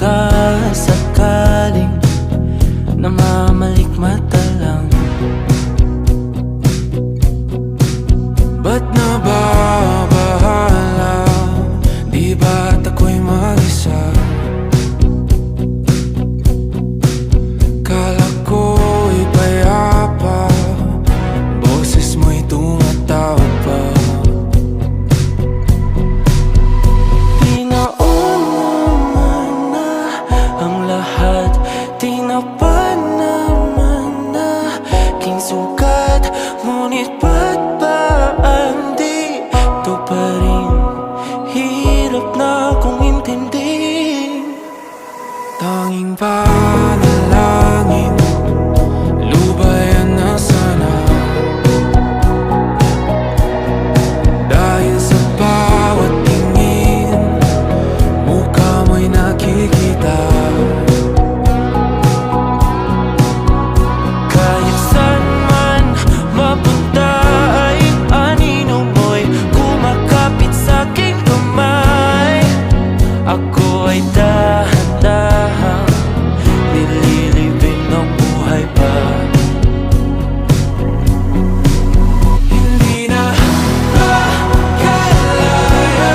sakasakaling namamalikmata lang. Ba't nababahala? Di ba't ako'y mag-isa? Kala ko'y payapa, boses mo'y tumatawag pa. Di naman na ang lahat, di na pa naman na aking sukat. Ngunit ba't ba di ito pa rin? Hirap na kong intindihin. Tanging panalangin, lubayan na sana. Dahil sa bawat tingin, mukha mo'y nakikita. Kahit saan man mapunta ay anino mo'y kumakapit sa'king kamay. Ako ay dahan-dahan nililibing ng buhay pa. Hindi na makalaya,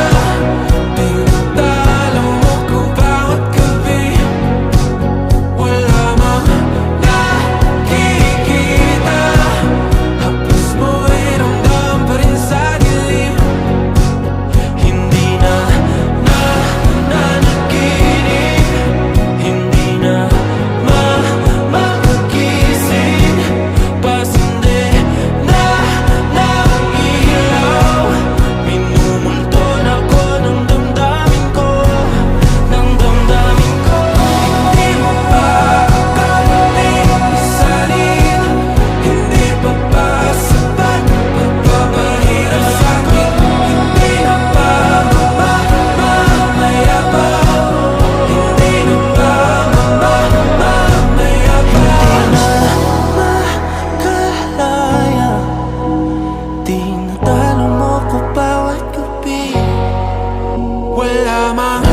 tinatalo mo ko bawat gabi. Wala mang nakikita, hapos mo'y ramdam pa rin sa dilim. Hindi na nanaginip, hindi na makakising. Pasindi na ng ilaw, minumulton ako ng damdamin ko, ng damdamin ko. Hindi mo pa akalaing isalin, hindi pa ba sapat pagpapahirap sa'kin? Hindi na ba mamayabang? Hindi na ba mamayabang? Makalaya, tinatalo mo ko bawat gabi. Wala mang